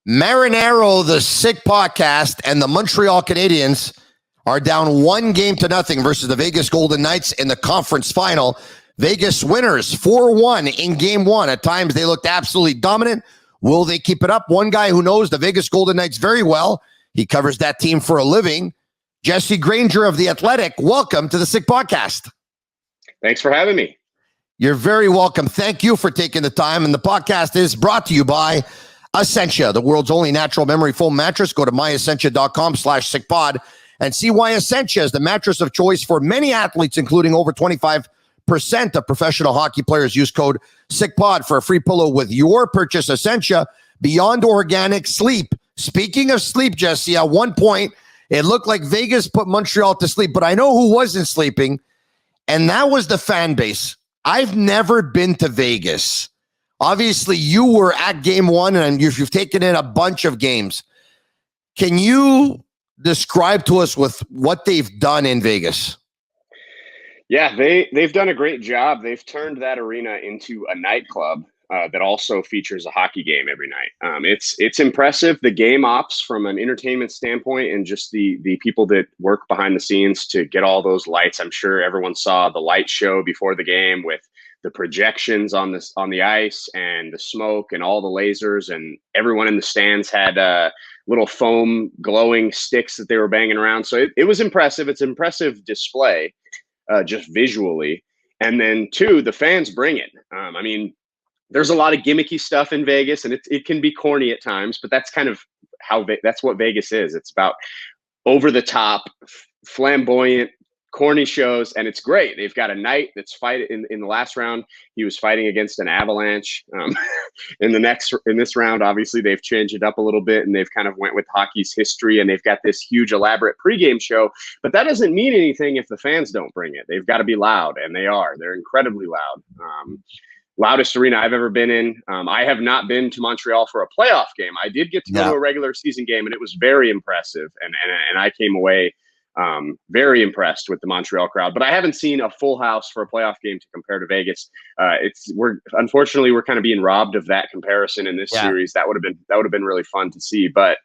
Marinero, the sick podcast, and the Montreal Canadiens are down 1-0 versus the Vegas Golden Knights in the conference final. Vegas winners 4-1 in game one. At times, they looked absolutely dominant. Will they keep it up? One guy who knows the Vegas Golden Knights very well, he covers that team for a living, Jesse Granger of The Athletic. Welcome to the Sick Podcast. Thanks for having me. You're very welcome. Thank you for taking the time. And the podcast is brought to you by Essentia, the world's only natural memory foam mattress. Go to myessentia.com/sickpod and see why Essentia is the mattress of choice for many athletes, including over 25% of professional hockey players. Use code SICKPOD for a free pillow with your purchase. Essentia, beyond organic sleep. Speaking of sleep, Jesse, at one point, it looked like Vegas put Montreal to sleep, but I know who wasn't sleeping, and that was the fan base. I've never been to Vegas. Obviously, you were at game one, and you've taken in a bunch of games. Can you describe to us with what they've done in Vegas? Yeah, they've done a great job. They've turned that arena into a nightclub that also features a hockey game every night. It's impressive, the game ops from an entertainment standpoint, and just the people that work behind the scenes to get all those lights. I'm sure everyone saw the light show before the game with the projections on the ice and the smoke and all the lasers, and everyone in the stands had little foam glowing sticks that they were banging around. So it was impressive. It's an impressive display just visually. And then two, the fans bring it. I mean, there's a lot of gimmicky stuff in Vegas, and it can be corny at times, but that's kind of that's what Vegas is. It's about over the top, flamboyant, corny shows, and it's great. They've got a knight that's fighting in the last round. He was fighting against an avalanche. In this round, obviously they've changed it up a little bit, and they've kind of went with hockey's history, and they've got this huge elaborate pregame show. But that doesn't mean anything if the fans don't bring it. They've got to be loud, and they are. They're incredibly loud. Loudest arena I've ever been in. I have not been to Montreal for a playoff game. I did get to go to a regular season game, and it was very impressive. And I came away very impressed with the Montreal crowd, but I haven't seen a full house for a playoff game to compare to Vegas. Unfortunately we're kind of being robbed of that comparison in this series. That would have been really fun to see. But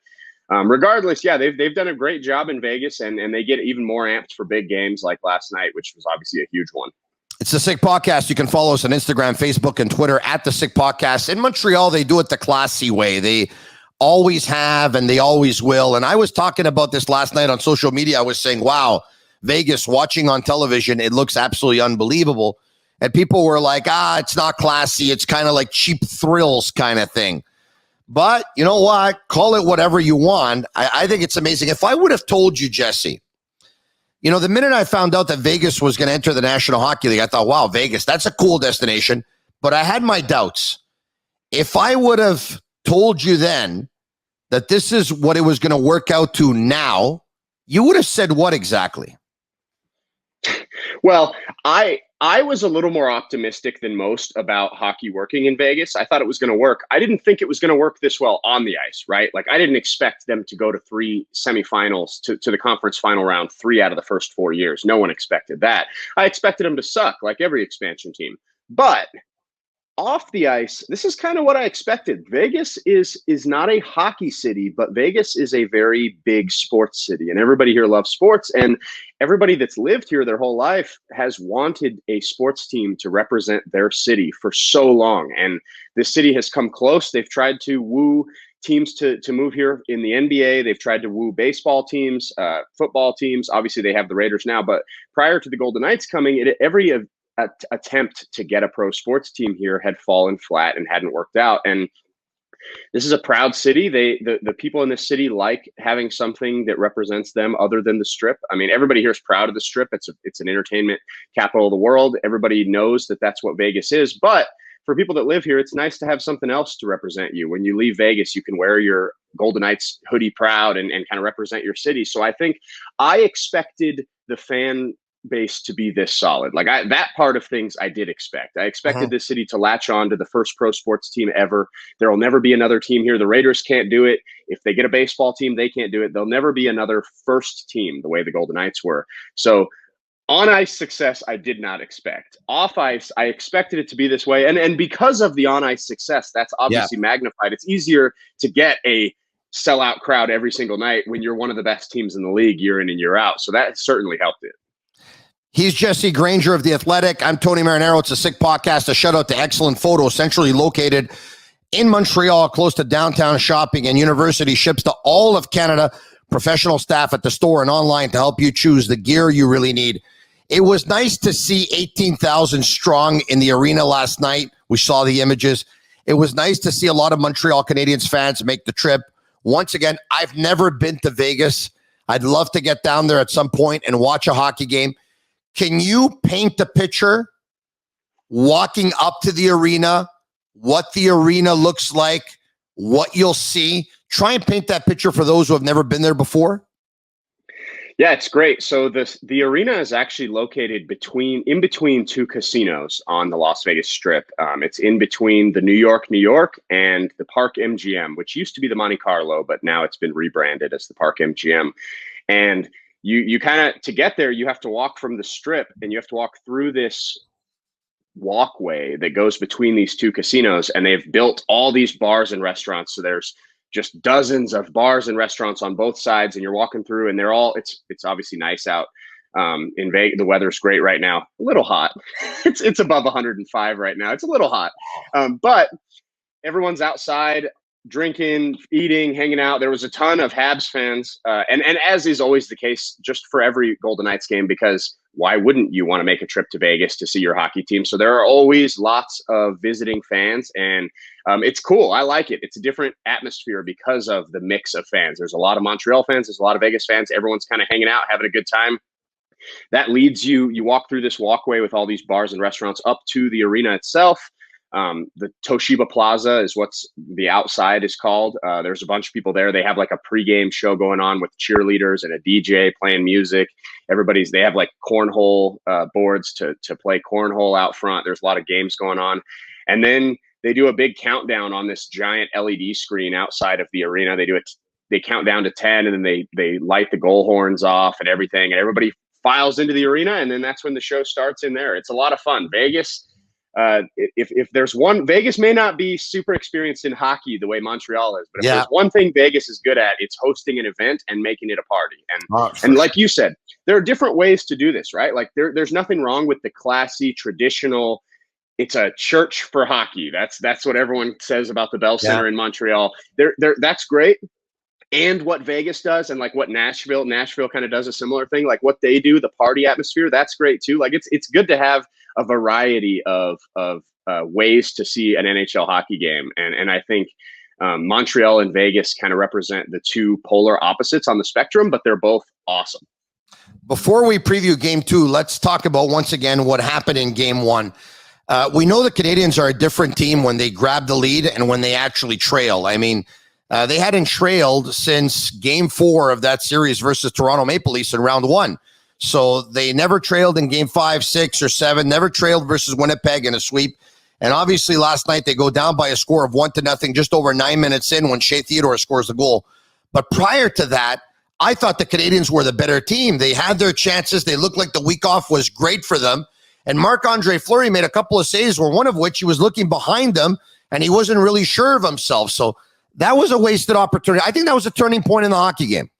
regardless, they've done a great job in Vegas, and they get even more amped for big games like last night, which was obviously a huge one. It's the Sick Podcast. You can follow us on Instagram, Facebook, and Twitter at the Sick Podcast. In Montreal, they do it the classy way. They always have, and they always will. And I was talking about this last night on social media. I was saying, wow, Vegas, watching on television, it looks absolutely unbelievable. And people were like, it's not classy. It's kind of like cheap thrills kind of thing. But you know what? Call it whatever you want. I think it's amazing. If I would have told you, Jesse, the minute I found out that Vegas was going to enter the National Hockey League, I thought, wow, Vegas, that's a cool destination. But I had my doubts. If I would have told you then that this is what it was going to work out to now, you would have said what exactly? Well, I was a little more optimistic than most about hockey working in Vegas. I thought it was going to work. I didn't think it was going to work this well on the ice, right? Like, I didn't expect them to go to 3 semifinals to the conference final round 3 out of the first 4 years. No one expected that. I expected them to suck like every expansion team. But off the ice, this is kind of what I expected. Vegas is not a hockey city, but Vegas is a very big sports city, and everybody here loves sports, and everybody that's lived here their whole life has wanted a sports team to represent their city for so long. And this city has come close. They've tried to woo teams to move here in the NBA. They've tried to woo baseball teams, football teams. Obviously, they have the Raiders now, but prior to the Golden Knights coming, every attempt to get a pro sports team here had fallen flat and hadn't worked out. And this is a proud city. The people in this city like having something that represents them other than the Strip. I mean, everybody here is proud of the Strip. It's an entertainment capital of the world. Everybody knows that that's what Vegas is. But for people that live here, it's nice to have something else to represent you. When you leave Vegas, you can wear your Golden Knights hoodie proud and kind of represent your city. So I think I expected the fan base to be this solid. Like, that part of things I did expect. I expected this city to latch on to the first pro sports team ever. There will never be another team here. The Raiders can't do it. If they get a baseball team, they can't do it. There'll never be another first team the way the Golden Knights were. So On ice success, I did not expect. Off ice, I expected it to be this way. And because of the on ice success, that's Yeah. obviously magnified. It's easier to get a sellout crowd every single night when you're one of the best teams in the league year in and year out. So that certainly helped it. He's Jesse Granger of The Athletic. I'm Tony Marinaro. It's a Sick Podcast. A shout out to Excellent Photo, centrally located in Montreal, close to downtown shopping and university. Ships to all of Canada. Professional staff at the store and online to help you choose the gear you really need. It was nice to see 18,000 strong in the arena last night. We saw the images. It was nice to see a lot of Montreal Canadiens fans make the trip. Once again, I've never been to Vegas. I'd love to get down there at some point and watch a hockey game. Can you paint the picture walking up to the arena, what the arena looks like, what you'll see? Try and paint that picture for those who have never been there before. Yeah, it's great. So the arena is actually located in between two casinos on the Las Vegas Strip. It's in between the New York, and the Park MGM, which used to be the Monte Carlo, but now it's been rebranded as the Park MGM. And you kind of, to get there, you have to walk from the Strip, and you have to walk through this walkway that goes between these two casinos. And they've built all these bars and restaurants. So there's just dozens of bars and restaurants on both sides, and you're walking through, and they're all, it's obviously nice out. In Vegas, the weather's great right now. A little hot. It's above 105 right now. It's a little hot, but everyone's outside drinking, eating, hanging out. There was a ton of Habs fans, and as is always the case, just for every Golden Knights game, because why wouldn't you want to make a trip to Vegas to see your hockey team? So there are always lots of visiting fans, and it's cool. I like it. It's a different atmosphere because of the mix of fans. There's a lot of Montreal fans. There's a lot of Vegas fans. Everyone's kind of hanging out, having a good time. That leads you walk through this walkway with all these bars and restaurants up to the arena itself. The Toshiba Plaza is what's the outside is called. There's a bunch of people there. They have like a pregame show going on with cheerleaders and a DJ playing music. They have like cornhole boards to play cornhole out front. There's a lot of games going on. And then they do a big countdown on this giant LED screen outside of the arena. They count down to 10, and then they light the goal horns off and everything. And everybody files into the arena, and then that's when the show starts in there. It's a lot of fun. Vegas, if there's one, Vegas may not be super experienced in hockey the way Montreal is, but if there's one thing Vegas is good at, it's hosting an event and making it a party. And like you said, there are different ways to do this, right? Like there's nothing wrong with the classy, traditional, it's a church for hockey. That's what everyone says about the Bell Center in Montreal. That's great. And what Vegas does, and like what Nashville kind of does a similar thing, like what they do, the party atmosphere, that's great too. Like it's good to have a variety of ways to see an NHL hockey game. And I think Montreal and Vegas kind of represent the two polar opposites on the spectrum, but they're both awesome. Before we preview game 2, let's talk about once again what happened in game 1. We know the Canadiens are a different team when they grab the lead and when they actually trail. I mean, they hadn't trailed since game 4 of that series versus Toronto Maple Leafs in round 1. So they never trailed in game 5, 6, or 7, never trailed versus Winnipeg in a sweep. And obviously last night they go down by a score of 1-0 just over 9 minutes in when Shea Theodore scores the goal. But prior to that, I thought the Canadiens were the better team. They had their chances. They looked like the week off was great for them. And Marc-Andre Fleury made a couple of saves, where one of which he was looking behind him and he wasn't really sure of himself. So that was a wasted opportunity. I think that was a turning point in the hockey game.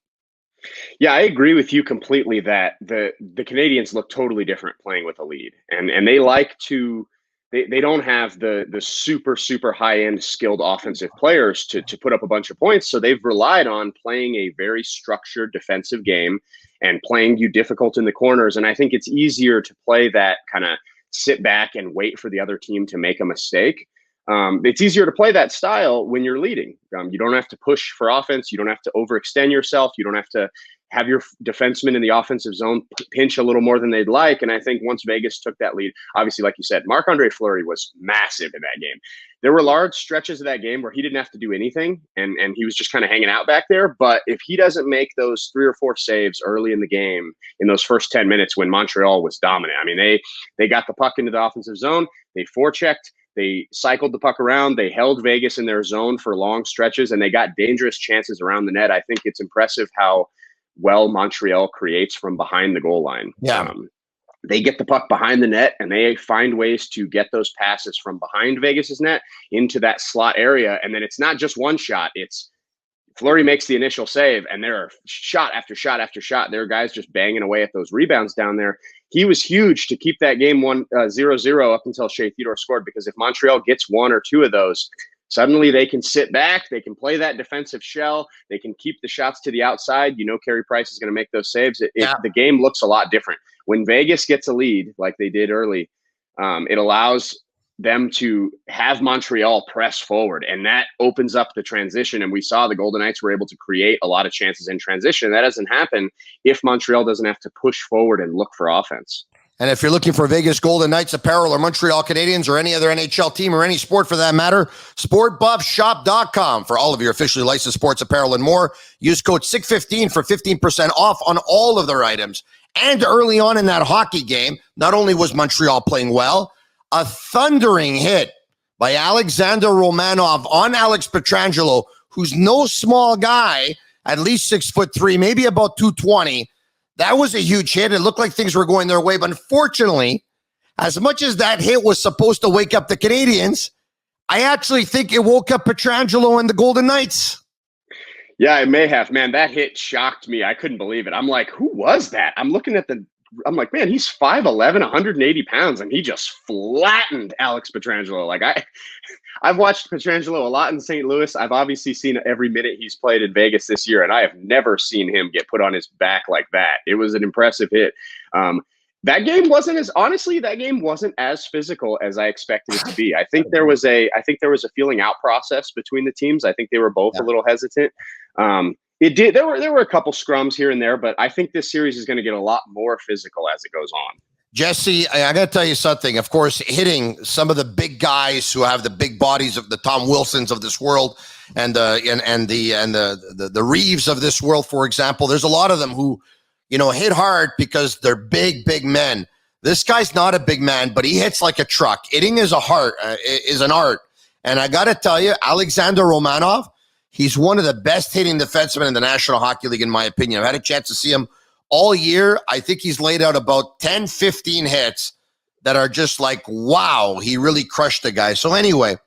Yeah, I agree with you completely that the Canadiens look totally different playing with a lead. And they like to they don't have the super high end skilled offensive players to put up a bunch of points. So they've relied on playing a very structured defensive game and playing you difficult in the corners. And I think it's easier to play that kind of sit back and wait for the other team to make a mistake. It's easier to play that style when you're leading. You don't have to push for offense. You don't have to overextend yourself. You don't have to have your defensemen in the offensive zone pinch a little more than they'd like. And I think once Vegas took that lead, obviously, like you said, Marc-Andre Fleury was massive in that game. There were large stretches of that game where he didn't have to do anything, and he was just kind of hanging out back there. But if he doesn't make those 3 or 4 saves early in the game, in those first 10 minutes when Montreal was dominant, I mean, they got the puck into the offensive zone, they forechecked, they cycled the puck around, they held Vegas in their zone for long stretches, and they got dangerous chances around the net. I think it's impressive how well Montreal creates from behind the goal line. Yeah. they get the puck behind the net and they find ways to get those passes from behind Vegas's net into that slot area. And then it's not just one shot. It's Fleury makes the initial save and there are shot after shot after shot. There are guys just banging away at those rebounds down there. He was huge to keep that game 0-0 up until Shea Theodore scored, because if Montreal gets one or two of those, suddenly they can sit back, they can play that defensive shell, they can keep the shots to the outside. Carey Price is going to make those saves. The game looks a lot different. When Vegas gets a lead, like they did early, it allows them to have Montreal press forward, and that opens up the transition. And we saw the Golden Knights were able to create a lot of chances in transition. That doesn't happen if Montreal doesn't have to push forward and look for offense. And if you're looking for Vegas Golden Knights apparel or Montreal Canadiens or any other NHL team or any sport for that matter, sportbuffshop.com for all of your officially licensed sports apparel and more. Use code SICK15 for 15% off on all of their items. And early on in that hockey game, not only was Montreal playing well, a thundering hit by Alexander Romanov on Alex Petrangelo, who's no small guy, at least 6'3", maybe about 220. That was a huge hit. It looked like things were going their way. But unfortunately, as much as that hit was supposed to wake up the Canadiens, I actually think it woke up Petrangelo and the Golden Knights. Yeah, it may have. Man, that hit shocked me. I couldn't believe it. I'm like, who was that? I'm like, man, he's 5'11", 180 pounds, and he just flattened Alex Petrangelo. Like, I've watched Petrangelo a lot in St. Louis. I've obviously seen every minute he's played in Vegas this year, and I have never seen him get put on his back like that. It was an impressive hit. That game wasn't as physical as I expected it to be. I think there was a feeling out process between the teams. I think they were both a little hesitant. There were a couple scrums here and there, but I think this series is going to get a lot more physical as it goes on. Jesse, I got to tell you something. Of course, hitting some of the big guys who have the big bodies of the Tom Wilsons of this world and the Reeves of this world, for example. There's a lot of them who, hit hard because they're big men. This guy's not a big man, but he hits like a truck. Hitting is an art. And I got to tell you, Alexander Romanov, he's one of the best hitting defensemen in the National Hockey League, in my opinion. I've had a chance to see him all year. I think he's laid out about 10, 15 hits that are just like, wow, he really crushed the guy. So anyway,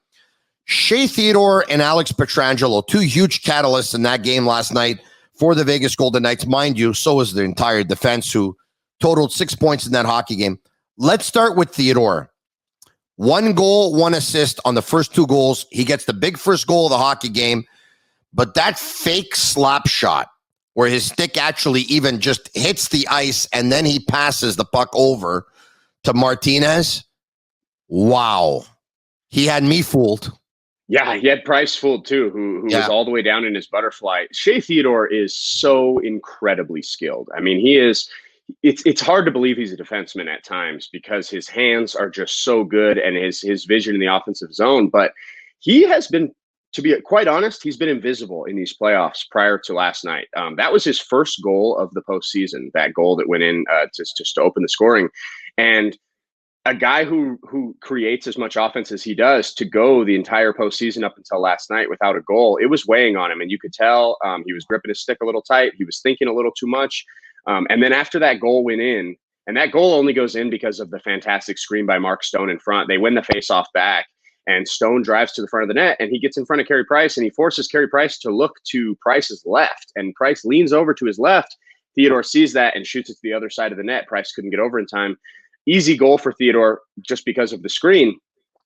Shea Theodore and Alex Petrangelo, two huge catalysts in that game last night for the Vegas Golden Knights. Mind you, so was the entire defense, who totaled 6 points in that hockey game. Let's start with Theodore. 1 goal, 1 assist on the first 2 goals. He gets the big first goal of the hockey game. But that fake slap shot where his stick actually even just hits the ice and then he passes the puck over to Martinez. Wow. He had me fooled. Yeah, he had Price fooled too, who was all the way down in his butterfly. Shea Theodore is so incredibly skilled. I mean, it's hard to believe he's a defenseman at times because his hands are just so good and his vision in the offensive zone. But he has been, to be quite honest, he's been invisible in these playoffs prior to last night. That was his first goal of the postseason, that goal that went in just to open the scoring. And a guy who creates as much offense as he does, to go the entire postseason up until last night without a goal, it was weighing on him. And you could tell he was gripping his stick a little tight. He was thinking a little too much. And then after that goal went in, and that goal only goes in because of the fantastic screen by Mark Stone in front. They win the faceoff back. And Stone drives to the front of the net, and he gets in front of Carey Price, and he forces Carey Price to look to Price's left. And Price leans over to his left. Theodore sees that and shoots it to the other side of the net. Price couldn't get over in time. Easy goal for Theodore just because of the screen.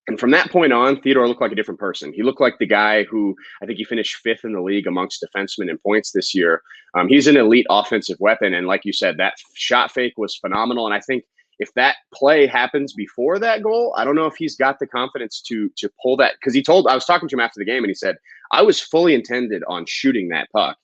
And from that point on, Theodore looked like a different person. He looked like the guy who, I think he finished 5th in the league amongst defensemen in points this year. He's an elite offensive weapon. And like you said, that shot fake was phenomenal. And I think if that play happens before that goal, I don't know if he's got the confidence to pull that. Because I was talking to him after the game, and he said, I was fully intended on shooting that puck.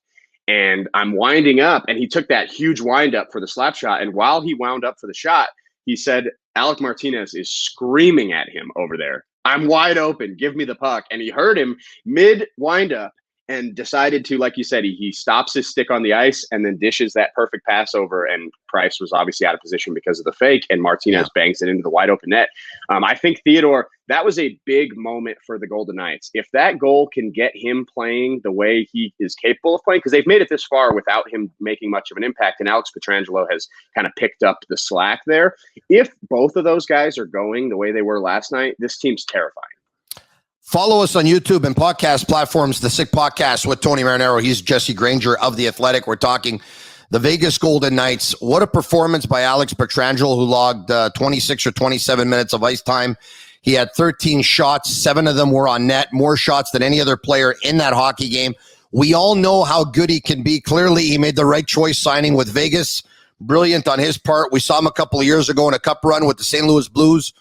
And I'm winding up, and he took that huge wind up for the slap shot. And while he wound up for the shot, he said, Alec Martinez is screaming at him over there. I'm wide open. Give me the puck. And he heard him mid wind up and decided to, like you said, he stops his stick on the ice and then dishes that perfect pass over. And Price was obviously out of position because of the fake, and Martinez bangs it into the wide open net. I think Theodore, that was a big moment for the Golden Knights. If that goal can get him playing the way he is capable of playing, because they've made it this far without him making much of an impact, and Alex Petrangelo has kind of picked up the slack there. If both of those guys are going the way they were last night, this team's terrifying. Follow us on YouTube and podcast platforms, The Sick Podcast with Tony Marinaro. He's Jesse Granger of The Athletic. We're talking the Vegas Golden Knights. What a performance by Alex Petrangelo, who logged 26 or 27 minutes of ice time. He had 13 shots. 7 of them were on net, more shots than any other player in that hockey game. We all know how good he can be. Clearly, he made the right choice signing with Vegas. Brilliant on his part. We saw him a couple of years ago in a cup run with the St. Louis Blues.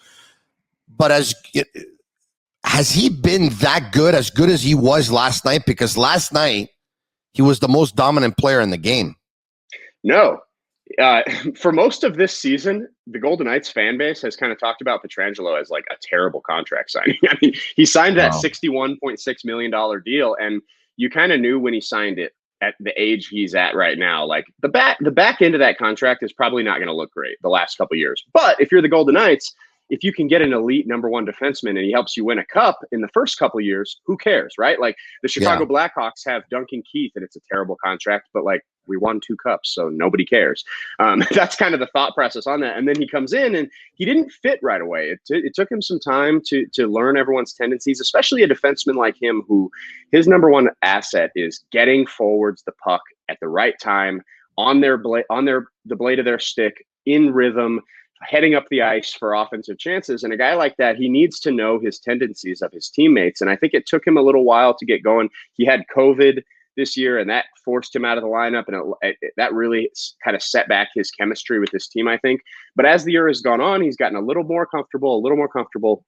But has he been that good, as good as he was last night? Because last night, he was the most dominant player in the game. No. For most of this season, the Golden Knights fan base has kind of talked about Petrangelo as like a terrible contract signing. I mean, he signed that $61.6 million deal, and you kind of knew when he signed it at the age he's at right now. Like the back end of that contract is probably not going to look great the last couple of years. But if you're the Golden Knights, if you can get an elite number one defenseman and he helps you win a cup in the first couple of years, who cares, right? Like the Chicago Blackhawks have Duncan Keith, and it's a terrible contract, but like we won 2 cups, so nobody cares. That's kind of the thought process on that. And then he comes in and he didn't fit right away. It took him some time to learn everyone's tendencies, especially a defenseman like him, who his number one asset is getting forwards the puck at the right time on the blade of their stick in rhythm, heading up the ice for offensive chances. And a guy like that, he needs to know his tendencies of his teammates. And I think it took him a little while to get going. He had COVID this year, and that forced him out of the lineup. And that really kind of set back his chemistry with his team, I think. But as the year has gone on, he's gotten a little more comfortable.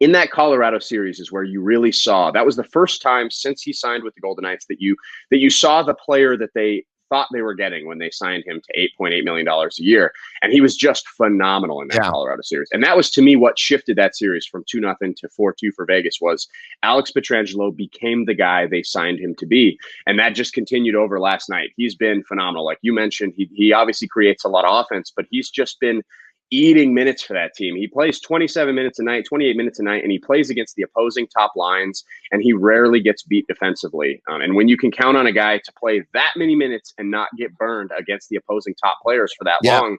In that Colorado series is where you really saw, that was the first time since he signed with the Golden Knights that you saw the player that they thought they were getting when they signed him to $8.8 million a year. And he was just phenomenal in that Colorado series. And that was, to me, what shifted that series from 2-0 to 4-2 for Vegas was Alex Petrangelo became the guy they signed him to be. And that just continued over last night. He's been phenomenal. Like you mentioned, he obviously creates a lot of offense, but he's just been eating minutes for that team. He plays 27 minutes a night, 28 minutes a night, and he plays against the opposing top lines, and he rarely gets beat defensively. And when you can count on a guy to play that many minutes and not get burned against the opposing top players for that long,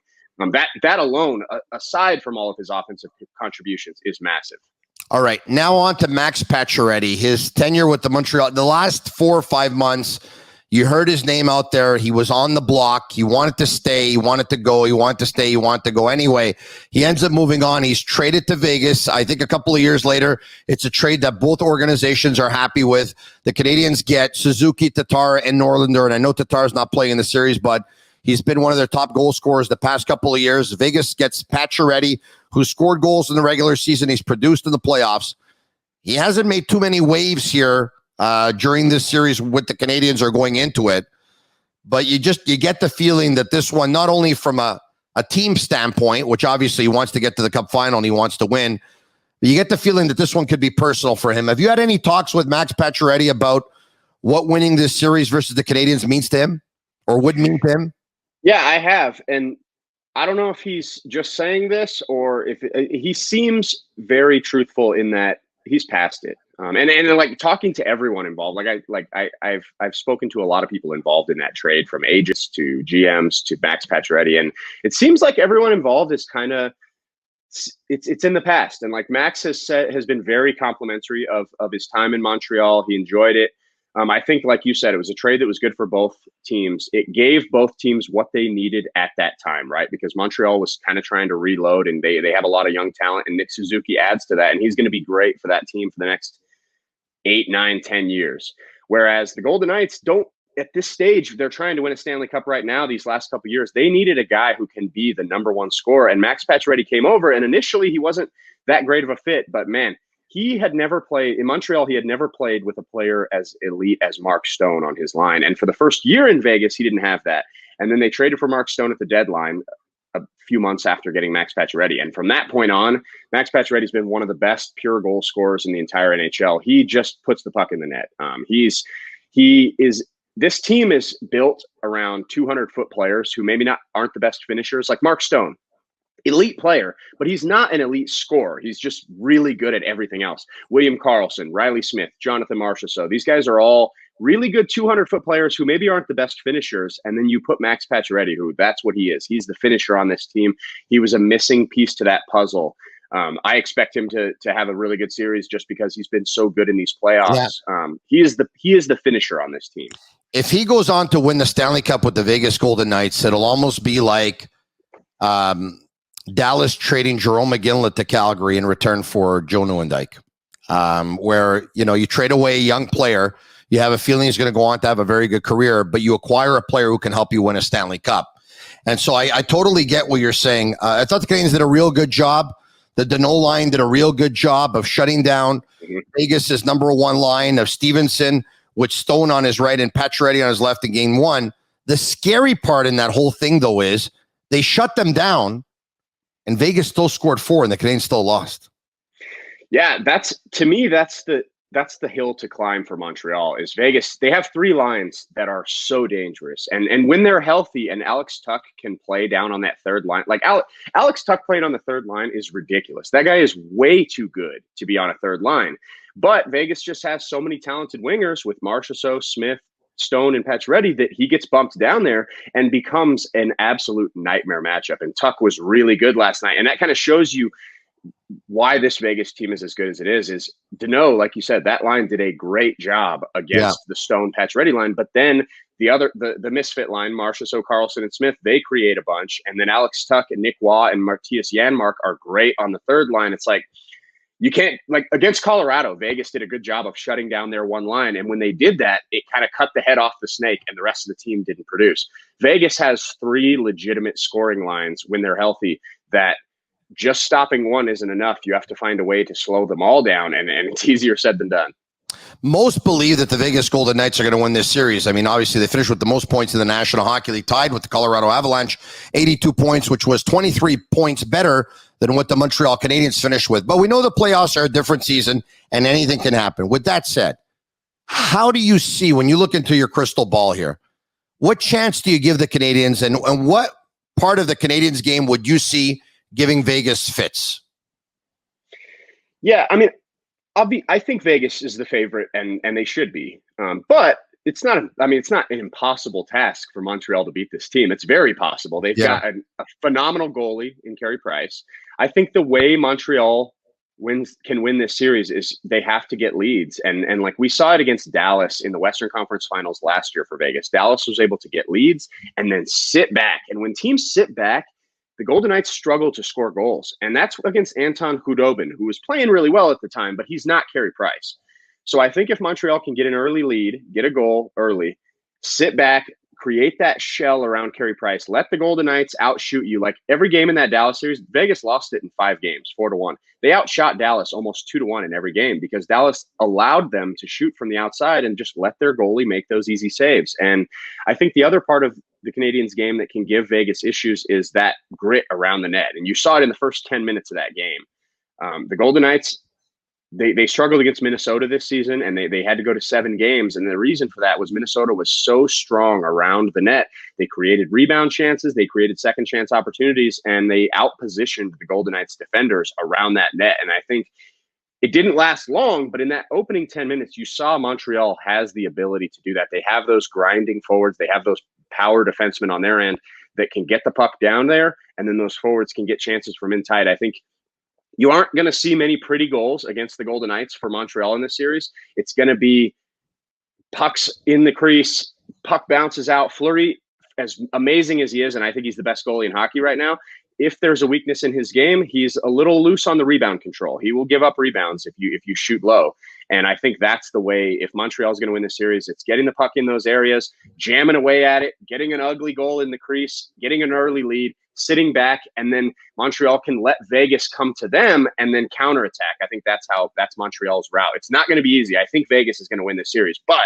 that alone, aside from all of his offensive contributions, is massive. All right, now on to Max Pacioretty. His tenure with the Montreal, the last 4 or 5 months, you heard his name out there. He was on the block. He wanted to stay. He wanted to go. He wanted to stay. He wanted to go anyway. He ends up moving on. He's traded to Vegas. I think a couple of years later, it's a trade that both organizations are happy with. The Canadians get Suzuki, Tatar, and Norlinder. And I know Tatar's not playing in the series, but he's been one of their top goal scorers the past couple of years. Vegas gets Pacioretty, who scored goals in the regular season. He's produced in the playoffs. He hasn't made too many waves here during this series with the Canadians or going into it. But you get the feeling that this one, not only from a team standpoint, which obviously he wants to get to the Cup final and he wants to win, but you get the feeling that this one could be personal for him. Have you had any talks with Max Pacioretty about what winning this series versus the Canadians means to him or would mean to him? Yeah, I have. And I don't know if he's just saying this or if he seems very truthful in that he's past it. And like talking to everyone involved, I've spoken to a lot of people involved in that trade, from agents to GMs to Max Pacioretty, and it seems like everyone involved is kind of it's in the past. And like Max has been very complimentary of his time in Montreal. He enjoyed it. I think, like you said, it was a trade that was good for both teams. It gave both teams what they needed at that time, right? Because Montreal was kind of trying to reload, and they have a lot of young talent, and Nick Suzuki adds to that, and he's going to be great for that team for the next 8, 9, 10 years. Whereas the Golden Knights don't, at this stage, they're trying to win a Stanley Cup right now. These last couple of years, they needed a guy who can be the number one scorer, and Max Pacioretty came over, and initially he wasn't that great of a fit, but man, he had never played in Montreal. He had never played with a player as elite as Mark Stone on his line. And for the first year in Vegas, he didn't have that. And then they traded for Mark Stone at the deadline a few months after getting Max Pacioretty. And from that point on, Max Pacioretty's been one of the best pure goal scorers in the entire NHL. He just puts the puck in the net. This team is built around 200-foot players who maybe aren't the best finishers, like Mark Stone. Elite player, but he's not an elite scorer. He's just really good at everything else. William Karlsson, Riley Smith, Jonathan Marchessault. These guys are all really good 200-foot players who maybe aren't the best finishers. And then you put Max Pacioretty, who that's what he is. He's the finisher on this team. He was a missing piece to that puzzle. I expect him to have a really good series just because he's been so good in these playoffs. Yeah. He is the finisher on this team. If he goes on to win the Stanley Cup with the Vegas Golden Knights, it'll almost be like Dallas trading Jerome McGinley to Calgary in return for Joe Nieuwendyk, where, you trade away a young player. You have a feeling he's going to go on to have a very good career, but you acquire a player who can help you win a Stanley Cup. And so I totally get what you're saying. I thought the Canadiens did a real good job. The Danault line did a real good job of shutting down Vegas's number one line of Stevenson, with Stone on his right and Pacioretty on his left in game one. The scary part in that whole thing, though, is they shut them down, and Vegas still scored 4, and the Canadiens still lost. Yeah, that's the hill to climb for Montreal. Is Vegas. They have 3 lines that are so dangerous, and when they're healthy, and Alex Tuch can play down on that third line. Like Alex Tuch playing on the third line is ridiculous. That guy is way too good to be on a third line. But Vegas just has so many talented wingers with Marchessault, Smith, Stone, and Pacioretty that he gets bumped down there and becomes an absolute nightmare matchup. And Tuch was really good last night. And that kind of shows you why this Vegas team is as good as it is Danault, like you said, that line did a great job against the Stone Pacioretty line. But then the misfit line, Marchessault, Karlsson, and Smith, they create a bunch. And then Alex Tuch and Nick Waugh and Matthias Janmark are great on the third line. It's like, you can't, like against Colorado, Vegas did a good job of shutting down their one line. And when they did that, it kind of cut the head off the snake and the rest of the team didn't produce. Vegas has 3 legitimate scoring lines when they're healthy that just stopping one isn't enough. You have to find a way to slow them all down. And it's easier said than done. Most believe that the Vegas Golden Knights are going to win this series. I mean, obviously, they finished with the most points in the National Hockey League, tied with the Colorado Avalanche, 82 points, which was 23 points better than what the Montreal Canadiens finished with. But we know the playoffs are a different season, and anything can happen. With that said, how do you see, when you look into your crystal ball here, what chance do you give the Canadiens, and what part of the Canadiens game would you see giving Vegas fits? Yeah, I mean, I think Vegas is the favorite, and they should be. But it's not an impossible task for Montreal to beat this team. It's very possible. They've got a phenomenal goalie in Carey Price. I think the way Montreal can win this series is they have to get leads. And like we saw it against Dallas in the Western Conference Finals last year for Vegas. Dallas was able to get leads and then sit back. And when teams sit back, the Golden Knights struggle to score goals. And that's against Anton Khudobin, who was playing really well at the time, but he's not Carey Price. So I think if Montreal can get an early lead, get a goal early, sit back, create that shell around Carey Price, let the Golden Knights outshoot you. Like every game in that Dallas series, Vegas lost it in 5 games, 4-1. They outshot Dallas almost 2-1 in every game because Dallas allowed them to shoot from the outside and just let their goalie make those easy saves. And I think the other part of the Canadiens game that can give Vegas issues is that grit around the net. And you saw it in the first 10 minutes of that game. The Golden Knights, they struggled against Minnesota this season, and they had to go to 7 games. And the reason for that was Minnesota was so strong around the net. They created rebound chances, they created second chance opportunities, and they outpositioned the Golden Knights defenders around that net. And I think it didn't last long, but in that opening 10 minutes, you saw Montreal has the ability to do that. They have those grinding forwards. They have those power defensemen on their end that can get the puck down there, and then those forwards can get chances from inside. I think you aren't going to see many pretty goals against the Golden Knights for Montreal in this series. It's going to be pucks in the crease, puck bounces out. Fleury, as amazing as he is, and I think he's the best goalie in hockey right now, if there's a weakness in his game, he's a little loose on the rebound control. He will give up rebounds if you shoot low. And I think that's the way, if Montreal is going to win the series, it's getting the puck in those areas, jamming away at it, getting an ugly goal in the crease, getting an early lead, sitting back, and then Montreal can let Vegas come to them and then counterattack. I think that's Montreal's route. It's not going to be easy. I think Vegas is going to win this series, but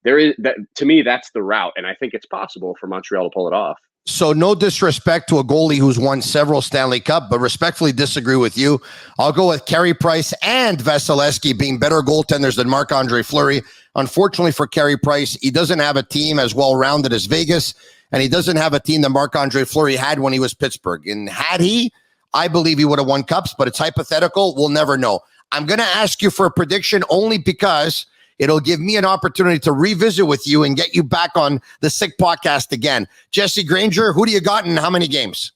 to me, that's the route. And I think it's possible for Montreal to pull it off. So no disrespect to a goalie who's won several Stanley Cup, but respectfully disagree with you. I'll go with Carey Price and Vasilevsky being better goaltenders than Marc-Andre Fleury. Unfortunately for Carey Price, he doesn't have a team as well-rounded as Vegas, and he doesn't have a team that Marc-Andre Fleury had when he was Pittsburgh. And had he, I believe he would have won cups, but it's hypothetical. We'll never know. I'm going to ask you for a prediction only because it'll give me an opportunity to revisit with you and get you back on the Sick Podcast again. Jesse Granger, who do you got and how many games?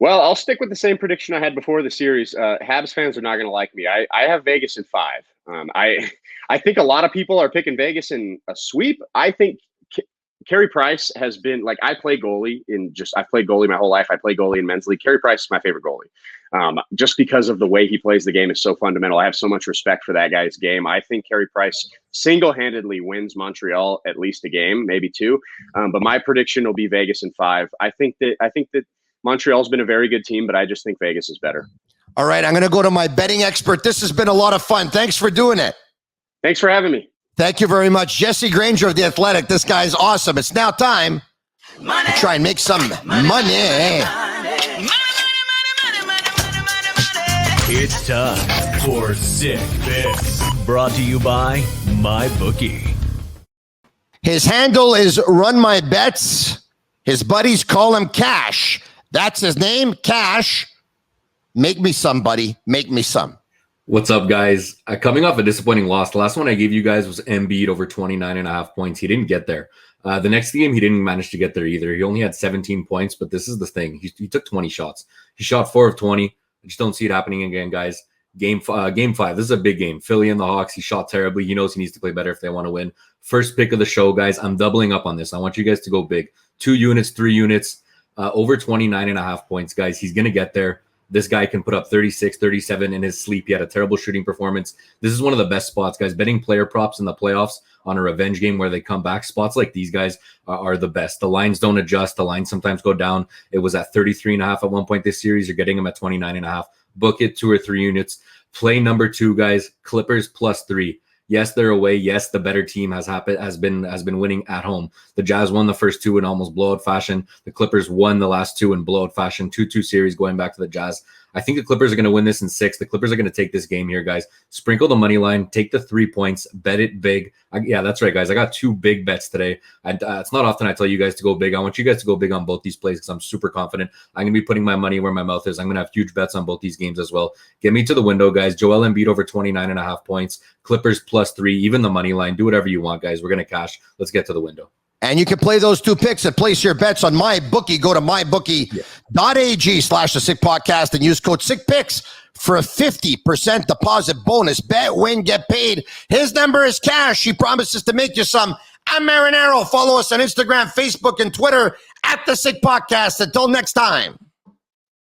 Well, I'll stick with the same prediction I had before the series. Habs fans are not going to like me. I have Vegas in 5. I think a lot of people are picking Vegas in a sweep. I think Carey Price has been like, I've played goalie my whole life. I play goalie in men's league. Carey Price is my favorite goalie. Just because of the way he plays the game is so fundamental. I have so much respect for that guy's game. I think Carey Price single-handedly wins Montreal at least a game, maybe 2. But my prediction will be Vegas in 5. I think that Montreal's been a very good team, but I just think Vegas is better. All right, I'm going to go to my betting expert. This has been a lot of fun. Thanks for doing it. Thanks for having me. Thank you very much. Jesse Granger of The Athletic. This guy's awesome. It's now time to try and make some money. It's time for Sick Picks. Brought to you by MyBookie. His handle is Run My Bets. His buddies call him Cash. That's his name, Cash. Make me some, buddy. Make me some. What's up, guys? Coming off a disappointing loss. The last one I gave you guys was Embiid over 29.5 points. He didn't get there. The next game, he didn't manage to get there either. He only had 17 points, but this is the thing. He took 20 shots. He shot 4 of 20. I just don't see it happening again, guys. Game 5. This is a big game. Philly and the Hawks. He shot terribly. He knows he needs to play better if they want to win. First pick of the show, guys. I'm doubling up on this. I want you guys to go big. 2 units, 3 units, over 29.5 points, guys. He's going to get there. This guy can put up 36, 37 in his sleep. He had a terrible shooting performance. This is one of the best spots, guys. Betting player props in the playoffs on a revenge game where they come back. Spots like these, guys, are the best. The lines don't adjust. The lines sometimes go down. It was at 33.5 at one point this series. You're getting them at 29.5. Book it 2 or 3 units. Play number 2, guys. Clippers +3. Yes, they're away. Yes, the better team has been winning at home. The Jazz won the first 2 in almost blowout fashion. The Clippers won the last 2 in blowout fashion. 2-2 series going back to the Jazz. I think the Clippers are going to win this in 6. The Clippers are going to take this game here, guys. Sprinkle the money line. Take the 3 points. Bet it big. Yeah, that's right, guys. I got 2 big bets today. It's not often I tell you guys to go big. I want you guys to go big on both these plays because I'm super confident. I'm going to be putting my money where my mouth is. I'm going to have huge bets on both these games as well. Get me to the window, guys. Joel Embiid over 29.5 points. Clippers +3. Even the money line. Do whatever you want, guys. We're going to cash. Let's get to the window. And you can play those 2 picks and place your bets on MyBookie. Go to mybookie.ag/the Sick Podcast and use code SickPicks for a 50% deposit bonus. Bet, win, get paid. His number is Cash. He promises to make you some. I'm Marinaro. Follow us on Instagram, Facebook, and Twitter at the Sick Podcast. Until next time.